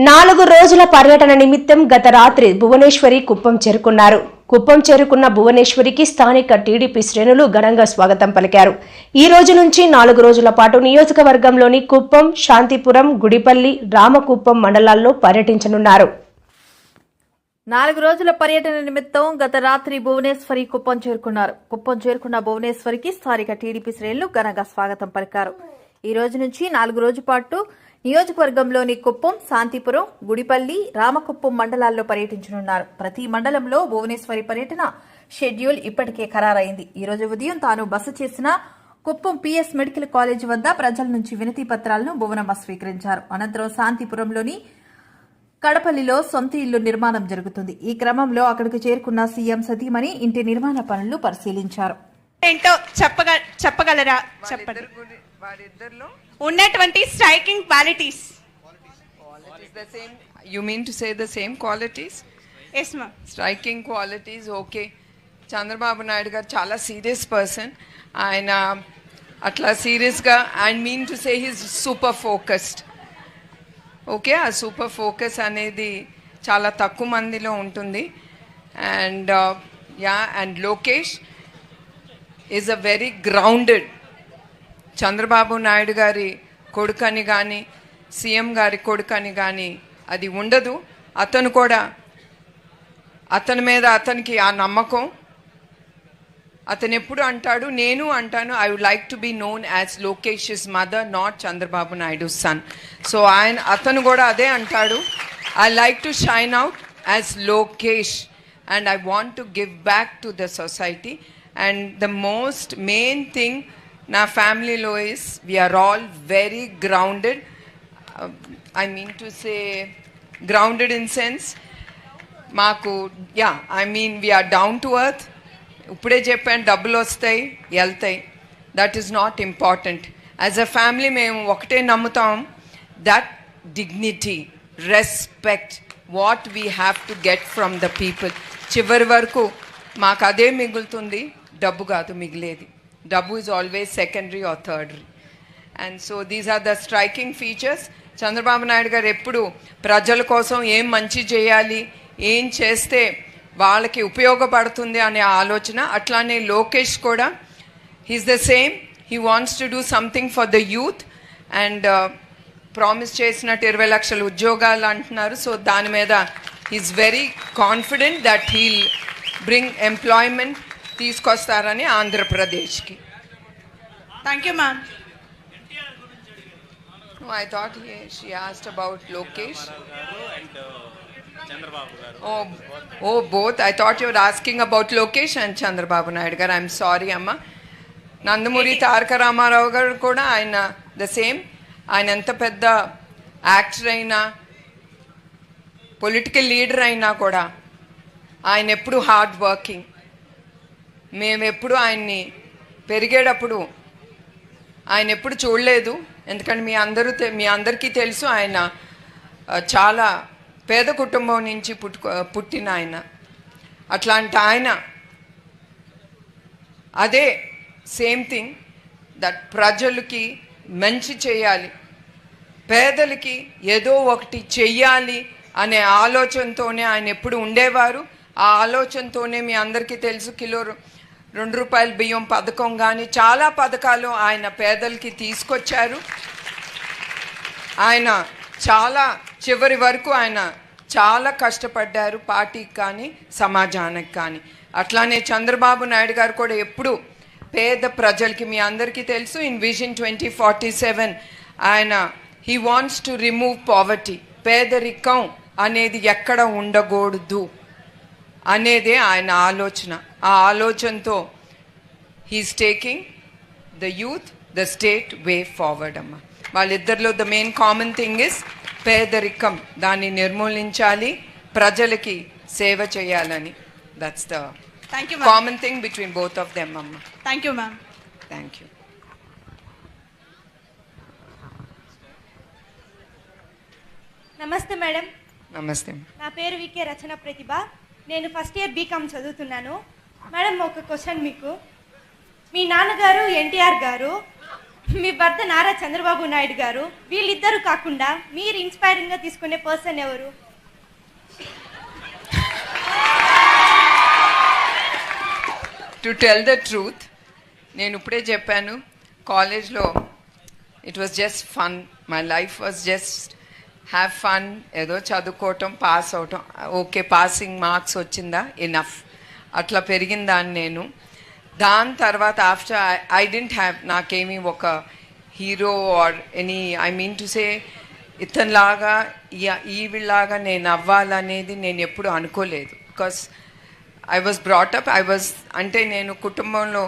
4 రోజుల పర్యటన నిమిత్తం గత రాత్రి భువనేశ్వరి కుప్పం చేరుకున్నారు. కుప్పం చేరుకున్న భువనేశ్వరికి స్థానిక టీడీపీ శ్రేణులు ఘనంగా స్వాగతం పలికారు. ఈ రోజు నుంచి 4 రోజుల పాటు నియోజకవర్గంలోని కుప్పం, శాంతిపురం, గుడిపల్లి, రామకుప్పం మండలాల్లో పర్యటించనున్నారు. 4 రోజుల పర్యటన నిమిత్తం గత రాత్రి భువనేశ్వరి కుప్పం చేరుకున్నారు. కుప్పం చేరుకున్న భువనేశ్వరికి స్థానిక టీడీపీ శ్రేణులు ఘనంగా స్వాగతం పలికారు. ఈ రోజు నుంచి 4 రోజుల పాటు నియోజకవర్గంలోని కుప్పం, శాంతిపురం, గుడిపల్లి, రామకుప్పం మండలాల్లో పర్యటించనున్నారు. ప్రతి మండలంలో భువనేశ్వరి పర్యటన షెడ్యూల్ ఇప్పటికే ఖరారైంది. ఈ రోజు ఉదయం తాను బస చేసిన కుప్పం పిఎస్ మెడికల్ కాలేజ్ వద్ద ప్రజల నుంచి వినతి పత్రాలను భువనమ్మ స్వీకరించారు. అనంతరం శాంతిపురంలోని కడపల్లిలో సొంత ఇల్లు నిర్మాణం జరుగుతుంది. ఈ క్రమంలో అక్కడికి చేరుకున్న సీఎం సతీమణి ఇంటి నిర్మాణ పనులు పరిశీలించారు. ఏంటో చెప్పగలరా? చెప్పండి. ఉన్నటువంటి striking qualities. You mean to say the same qualities? Yes, ma'am. Striking qualities, okay. Chandrababu Naidu garu chala serious person. ఆయన అట్లా సీరియస్గా I mean to say he's super focused. Okay, ఆ సూపర్ ఫోకస్ అనేది చాలా తక్కువ మందిలో ఉంటుంది. And and Lokesh is a very grounded. Chandrababu Naidu గారి కొడుకని కానీ సీఎం గారి కొడుకని కానీ అది ఉండదు. అతను కూడా అతని మీద అతనికి ఆ నమ్మకం. అతను ఎప్పుడు అంటాడు, నేను అంటాను, I would like to be known as Lokesh mother, not Chandrababu Naidu son. So అతను కూడా అదే అంటాడు, I like to shine out as Lokesh and I want to give back to the society. And the most main thing నా ఫ్యామిలీలో is we are all very grounded. I mean to say grounded in sense మాకు I mean we are down to earth. ఇప్పుడే చెప్పాను, డబ్బులు వస్తాయి వెళ్తాయి, that is not important. As a family మేము ఒకటే నమ్ముతాం, that dignity, respect, what we have to get from the people. చివరి వరకు మాకు అదే మిగులుతుంది, డబ్బు కాదు మిగిలేది. డబ్బు is always secondary or tertiary. And so these are the striking features. Chandrababu Naidu garu ఎప్పుడు ప్రజల కోసం ఏం మంచి చేయాలి, ఏం చేస్తే వాళ్ళకి ఉపయోగపడుతుంది అనే ఆలోచన. అట్లానే లోకేష్ కూడా he's the same. He wants to do something for the youth. And promise చేసినట్టు 20 లక్షల ఉద్యోగాలు అంటున్నారు. సో దాని మీద he's very confident that he'll bring employment తీసుకొస్తారని ఆంధ్రప్రదేశ్కి. Thank you ma'am. I thought she asked about Lokesh. Oh, both. I thought you were asking about Lokesh and Chandrababu Naidu garu. I'm sorry, Amma. Nandamuri Taraka Ramarao garu kuda ayana the same. Ayana enta pedda actor aina, political leader aina kuda ayana eppudu hard working. మేము ఎప్పుడు ఆయన్ని పెరిగేటప్పుడు ఆయన ఎప్పుడు చూడలేదు. ఎందుకంటే మీ అందరికీ తెలుసు, ఆయన చాలా పేద కుటుంబం నుంచి పుట్టిన ఆయన. అట్లాంటి ఆయన అదే సేమ్ థింగ్, దట్ ప్రజలకి మంచి చేయాలి, పేదలకి ఏదో ఒకటి చెయ్యాలి అనే ఆలోచనతోనే ఆయన ఎప్పుడు ఉండేవారు. ఆ ఆలోచనతోనే మీ అందరికీ తెలుసు, కిలో 2 రూపాయల బియ్యం పథకం కానీ చాలా పథకాలు ఆయన పేదలకి తీసుకొచ్చారు. ఆయన చాలా చివరి వరకు ఆయన చాలా కష్టపడ్డారు, పార్టీకి కానీ సమాజానికి కానీ. అట్లానే చంద్రబాబు నాయుడు గారు కూడా ఎప్పుడు పేద ప్రజలకి, మీ అందరికీ తెలుసు, ఇన్ విజన్ 2047 ఆయన he wants to remove poverty. పేదరికం అనేది ఎక్కడ ఉండకూడదు అనేదే ఆయన ఆలోచన. ఆ ఆలోచనతో he's taking the youth, the state way forward. అమ్మ వాళ్ళిద్దరిలో the main common thing is పేదరికం, దాన్ని నిర్మూలించాలి, ప్రజలకి సేవ చేయాలని. That's the common thing between both of them. అమ్మ thank you ma'am. Thank you. నమస్తే మేడం. నమస్తే. నా పేరు వికే రచన ప్రతిభ. నేను ఫస్ట్ ఇయర్ బీకామ్ చదువుతున్నాను. మేడం, ఒక క్వశ్చన్ మీకు. మీ నాన్నగారు ఎన్టీఆర్ గారు మీ భర్త నారా చంద్రబాబు నాయుడు గారు. వీళ్ళిద్దరూ కాకుండా మీరు ఇన్స్పైరింగ్ గా తీసుకునే పర్సన్ ఎవరు? టు టెల్ ద ట్రూత్, నేను ఇప్పుడే చెప్పాను, కాలేజ్లో it was just fun. My life was just have fun. ఏదో చదువుకోవటం, పాస్ అవటం, ఓకే పాసింగ్ మార్క్స్ వచ్చిందా ఎనఫ్, అట్లా పెరిగిందాన్ని నేను. దాని తర్వాత ఆఫ్టర్ ఐ డెంట్ హ్యావ్, నాకేమీ ఒక hero or any, I mean to say ఇతనిలాగా ఈవిలాగా నేను అవ్వాలనేది నేను ఎప్పుడు అనుకోలేదు. బికాస్ ఐ వాజ్ బ్రాటప్, అంటే నేను కుటుంబంలో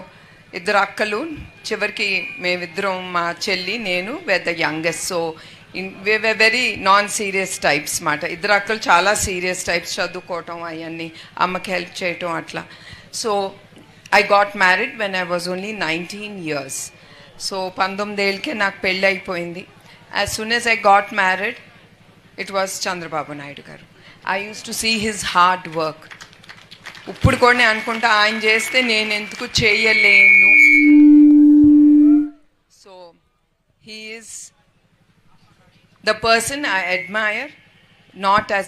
2 అక్కలు, చివరికి మేమిద్దరం, మా చెల్లి నేను the youngest. So very non serious types మాట. 2 అక్కలు చాలా సీరియస్ టైప్స్, చదువుకోవటం అవన్నీ, అమ్మకి హెల్ప్ చేయటం అట్లా. So I got married when I was only 19 years. So 19 ఏళ్ళకే నాకు పెళ్ళి అయిపోయింది. As soon as I got married, it was Chandrababu Naidu garu. I used to see his hard work. ఇప్పుడు కూడా నేను అనుకుంటా, ఆయన చేస్తే నేను ఎందుకు చేయలేను. So he is the person I admire, not as